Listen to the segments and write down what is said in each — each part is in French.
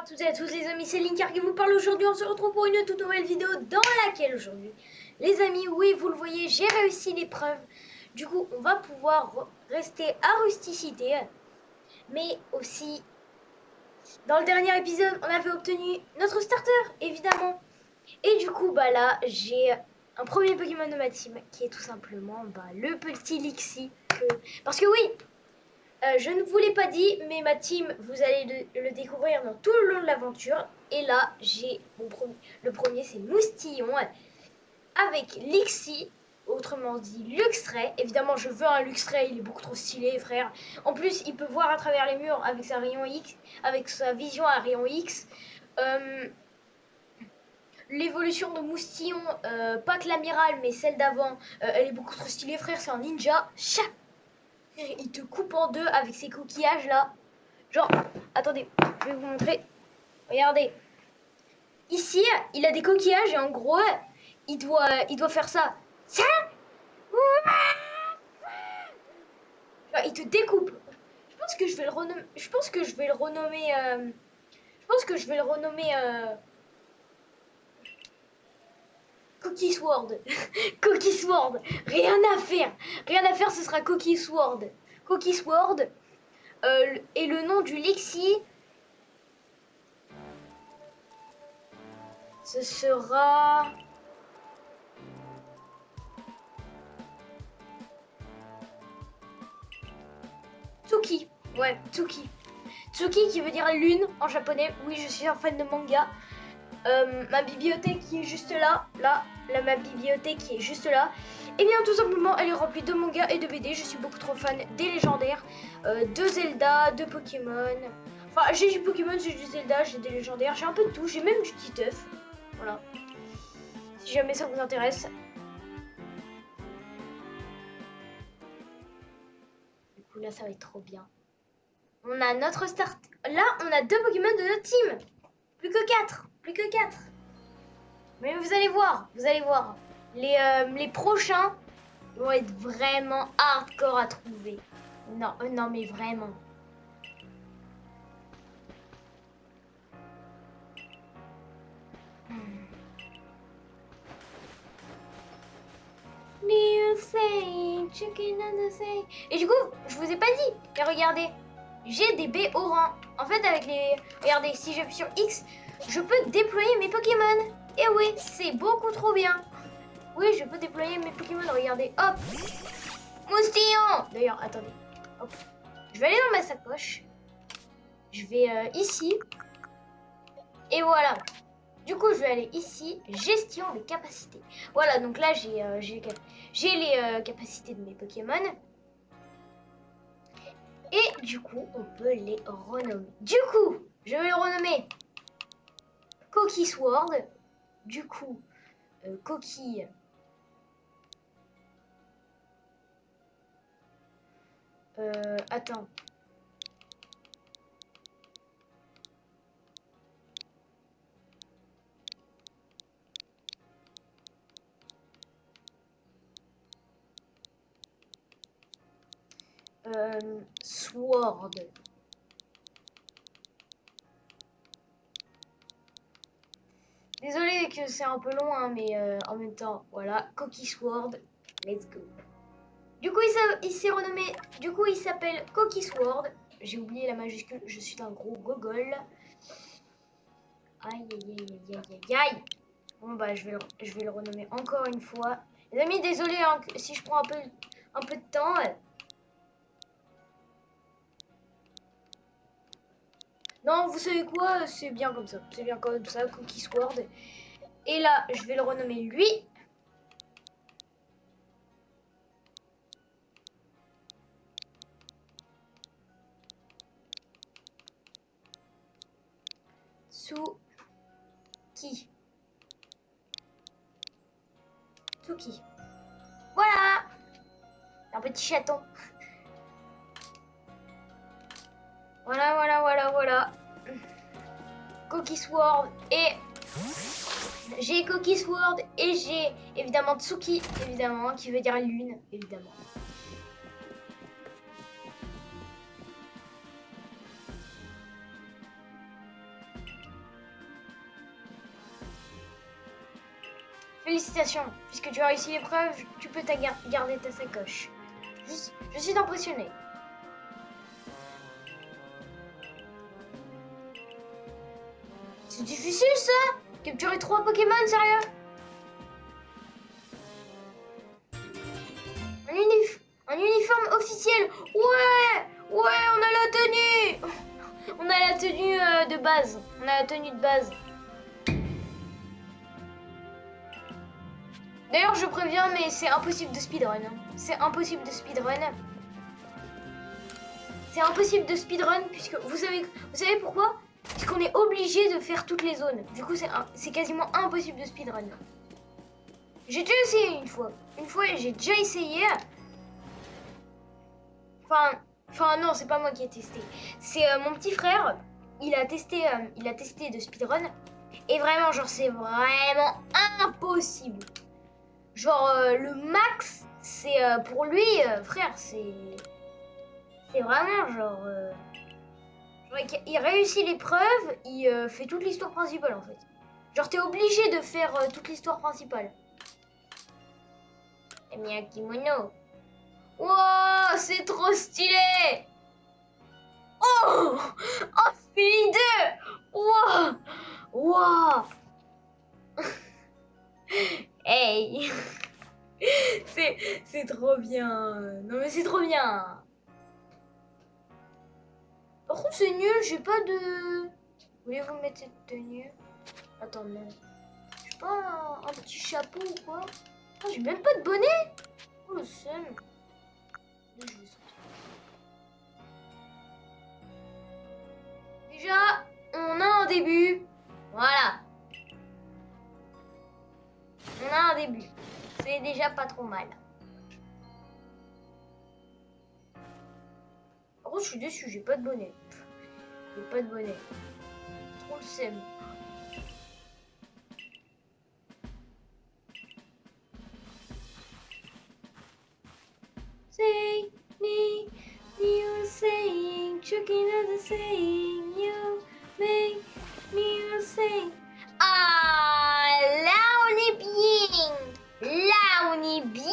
toutes et à tous les amis, c'est Linkar qui vous parle aujourd'hui. On se retrouve pour une toute nouvelle vidéo dans laquelle aujourd'hui, les amis, oui vous le voyez, j'ai réussi l'épreuve. Du coup, on va pouvoir rester à rusticité. Mais aussi, dans le dernier épisode, on avait obtenu notre starter, évidemment. Et du coup, bah là, j'ai un premier Pokémon de ma team qui est tout simplement le petit Lixie. Parce que oui, je ne vous l'ai pas dit, mais ma team, vous allez le découvrir dans tout le long de l'aventure. Et là, j'ai le premier, c'est Moustillon avec Lixie, autrement dit Luxray. Évidemment, je veux un Luxray, il est beaucoup trop stylé, frère. En plus, il peut voir à travers les murs avec sa rayon X, avec sa vision à rayon X. L'évolution de Moustillon, pas que l'amiral, mais celle d'avant, elle est beaucoup trop stylée, frère. C'est un ninja. Chap! Il te coupe en deux avec ses coquillages là. Genre, attendez, je vais vous montrer. Regardez. Ici, il a des coquillages et en gros, il doit faire ça. Genre, il te découpe. Je pense que je vais le renommer. Je pense que je vais le renommer. Cookie Sword. Cookie Sword. Rien à faire. Rien à faire, ce sera Cookie Sword. Cookie Sword. Et le nom du Lexi, ce sera... Tsuki. Ouais, Tsuki. Tsuki qui veut dire lune en japonais. Oui, je suis un fan de manga. Ma bibliothèque qui est juste là. Ma bibliothèque qui est juste là. Et bien tout simplement, elle est remplie de mangas et de BD. Je suis beaucoup trop fan des légendaires. De Zelda, de Pokémon. Enfin, j'ai du Pokémon, j'ai du Zelda, j'ai des légendaires. J'ai un peu de tout. J'ai même du Titeuf. Voilà. Si jamais ça vous intéresse. Du coup, là, ça va être trop bien. On a notre start. Là, on a 2 Pokémon de notre team. Plus que 4. Plus que 4. Mais vous allez voir. Vous allez voir. Les prochains vont être vraiment hardcore à trouver. Non, non mais vraiment. Et du coup, je vous ai pas dit. Mais regardez, j'ai des baies au rang. En fait, avec les... Regardez, si j'appuie sur X, je peux déployer mes Pokémon. Et oui, c'est beaucoup trop bien. Oui, je peux déployer mes Pokémon. Regardez, hop. Moustillon. D'ailleurs, attendez. Hop. Je vais aller dans ma sacoche. Je vais ici. Et voilà. Du coup, je vais aller ici, gestion de capacité. Voilà, donc là, j'ai les capacités de mes Pokémon. Et du coup, on peut les renommer. Du coup, je vais le renommer Cookie Sword. Du coup, Coquille... attends. Sword. Désolée que c'est un peu long, hein, mais en même temps, voilà, Cookie Sword, let's go. Du coup, il s'est renommé, du coup, il s'appelle Cookie Sword. J'ai oublié la majuscule, je suis un gros gogol. Aïe, aïe, aïe, aïe, aïe, aïe. Bon, bah, je vais le renommer encore une fois. Les amis, désolé hein, si je prends un peu de temps. Non, vous savez quoi? C'est bien comme ça. C'est bien comme ça, Cookie Sword. Et là, je vais le renommer lui. Tsuki. Tsuki. Voilà! Un petit chaton. Voilà, voilà, voilà, voilà. Cookie Sword et... J'ai Cookie Sword et j'ai évidemment Tsuki, évidemment, qui veut dire lune, évidemment. Félicitations, puisque tu as réussi l'épreuve, tu peux garder ta sacoche. Je suis impressionné. C'est difficile ça? Capturer 3 Pokémon, sérieux? Un uniforme officiel. Ouais, on a la tenue. On a la tenue de base. On a la tenue de base. D'ailleurs, je préviens, mais c'est impossible de speedrun. Hein. C'est impossible de speedrun. C'est impossible de speedrun puisque vous savez pourquoi? Puisqu'on est obligé de faire toutes les zones. Du coup, c'est quasiment impossible de speedrun. J'ai déjà essayé une fois. Une fois, j'ai déjà essayé. Enfin non, c'est pas moi qui ai testé. C'est mon petit frère. Il a testé de speedrun. Et vraiment, genre, c'est vraiment impossible. Genre, le max, c'est pour lui, frère, c'est vraiment genre... il réussit l'épreuve, il fait toute l'histoire principale en fait. Genre, t'es obligé de faire toute l'histoire principale. Et mis un kimono. Wow, c'est trop stylé! Oh! Oh, Philly 2! Wow! Wow! Hey! C'est trop bien! Non mais c'est trop bien! Par contre, c'est nul, j'ai pas de... Voulez-vous mettre cette tenue? Attends, non. J'ai pas un petit chapeau ou quoi? Ah, j'ai même pas de bonnet! Oh, le seum. Je vais sortir. Déjà, on a un début. Voilà. On a un début. C'est déjà pas trop mal. Par contre, je suis déçue, j'ai pas de bonnet. J'ai pas de bonnet. Trop le seum. Say, me, you saying, choking at the saying, you make me saying. Ah, là on est bien. Là on est bien.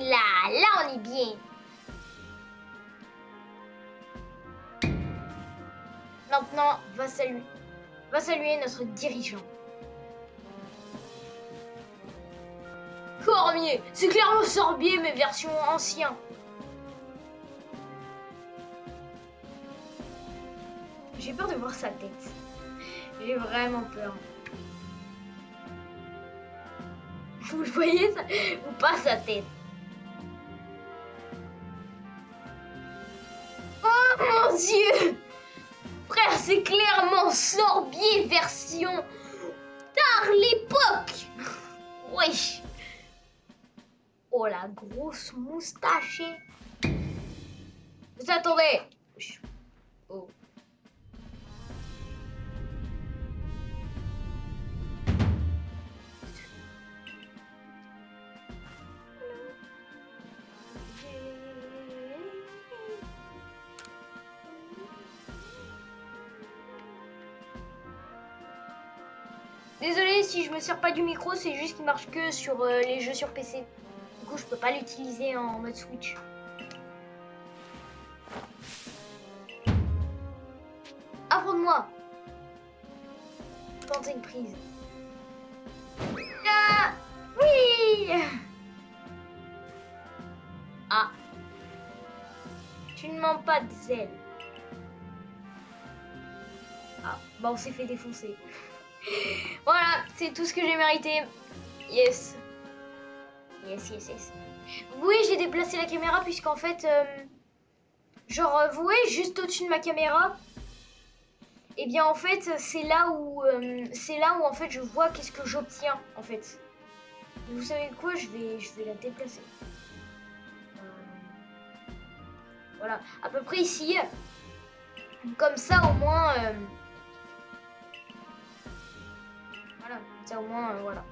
Là on est bien. Maintenant, va saluer notre dirigeant. Cormier, c'est clairement Sorbier mais version ancien. J'ai peur de voir sa tête. J'ai vraiment peur. Vous le voyez ça, ou pas sa tête? Oh mon Dieu! Frère, c'est clairement Sorbier version tard l'époque. Wesh. Oh la grosse moustache. Vous attendez. Oh. Désolée si je me sers pas du micro, c'est juste qu'il marche que sur les jeux sur PC. Du coup, je peux pas l'utiliser en mode Switch. Affronte-moi. Tentez une prise. Ah oui. Ah. Tu ne mens pas de zèle. Ah, bah on s'est fait défoncer. Voilà, c'est tout ce que j'ai mérité. Yes. Yes. Oui, j'ai déplacé la caméra puisqu'en fait, genre, vous voyez, juste au-dessus de ma caméra, et bien en fait, c'est là où en fait je vois qu'est-ce que j'obtiens en fait. Vous savez quoi, je vais la déplacer. Voilà, à peu près ici. Comme ça au moins. Voilà, comme ça au moins, voilà.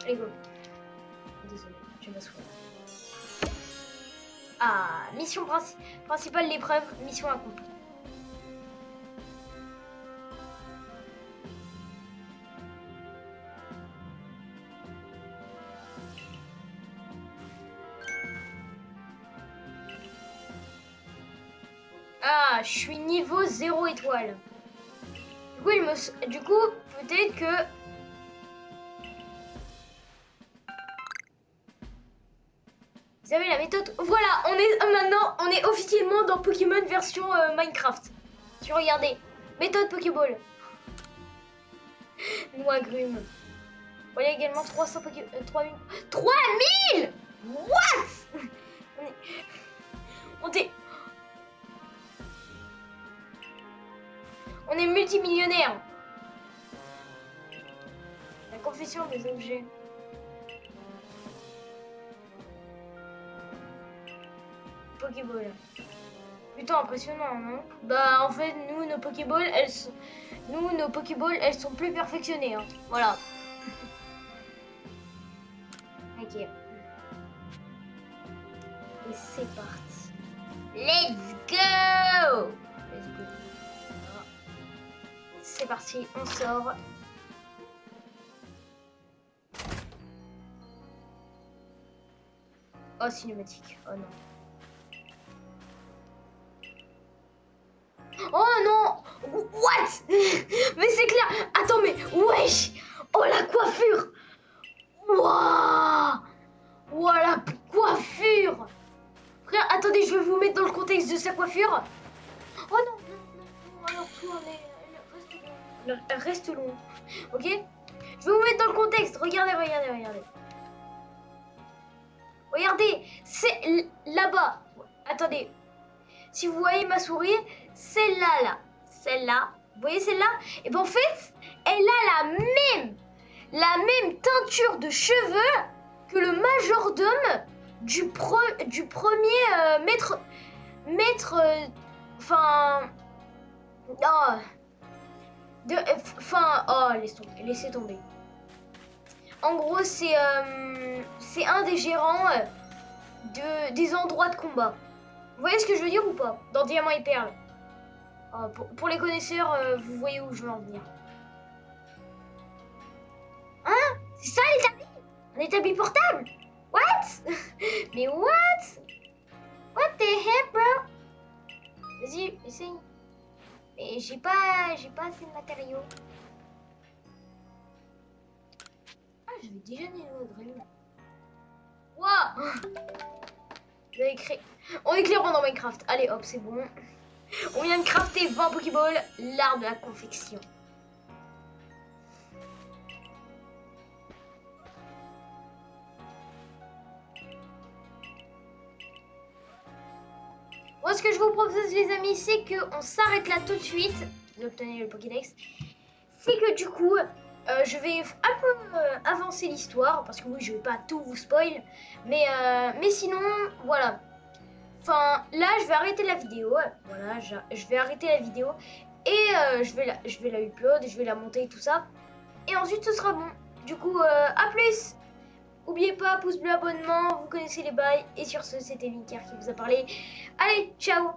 Allez, go. Désolé, je m'assois. Ah, mission principale de l'épreuve, mission accomplie. Ah, je suis niveau 0 étoile. Du coup, peut-être que... Vous avez la méthode... Voilà, on est officiellement dans Pokémon version Minecraft. Tu regardez. Méthode Pokéball. Noix grume. Voilà également 300 Pokémon... 3000 What On est multimillionnaire. La confession des objets. Pokéball. Plutôt impressionnant, non? Bah en fait, nos Pokéballs, elles sont plus perfectionnées. Hein. Voilà. Ok. Et c'est parti. Let's go! Let's go. Voilà. C'est parti, on sort. Oh, cinématique. Oh non. Oh non! What? Mais c'est clair! Attends, mais wesh! Oh la coiffure! Waouh! Wow, la coiffure! Frère, attendez, je vais vous mettre dans le contexte de sa coiffure. Oh non, non, alors toi, mais reste long. Ok? Je vais vous mettre dans le contexte. Regardez. Regardez, c'est là-bas. Attendez. Si vous voyez ma souris, celle-là, là. Celle-là. Vous voyez celle-là? Et ben en fait, elle a la même teinture de cheveux que le majordome du premier maître, enfin, laissez tomber. En gros, c'est un des gérants des endroits de combat. Vous voyez ce que je veux dire ou pas? Dans Diamant et Perle. Pour les connaisseurs, vous voyez où je veux en venir. Hein? C'est ça l'établi? Un établi portable? What? Mais what? What the heck, bro? Vas-y, essaye. Mais j'ai pas assez de matériaux. Ah, j'avais déjà des graines. Waouh! On est clairement dans Minecraft. Allez, hop, c'est bon. On vient de crafter 20 Pokéballs, l'art de la confection. Moi, ce que je vous propose, les amis, c'est qu'on s'arrête là tout de suite. Vous obtenez le Pokédex. C'est que du coup, je vais un peu avancer l'histoire. Parce que oui, je vais pas tout vous spoil. Mais sinon, voilà. Enfin, là, je vais arrêter la vidéo. Voilà, je vais arrêter la vidéo. Et je vais la upload, je vais la monter et tout ça. Et ensuite, ce sera bon. Du coup, à plus! N'oubliez pas, pouce bleu, abonnement, vous connaissez les bails. Et sur ce, c'était Linker qui vous a parlé. Allez, ciao!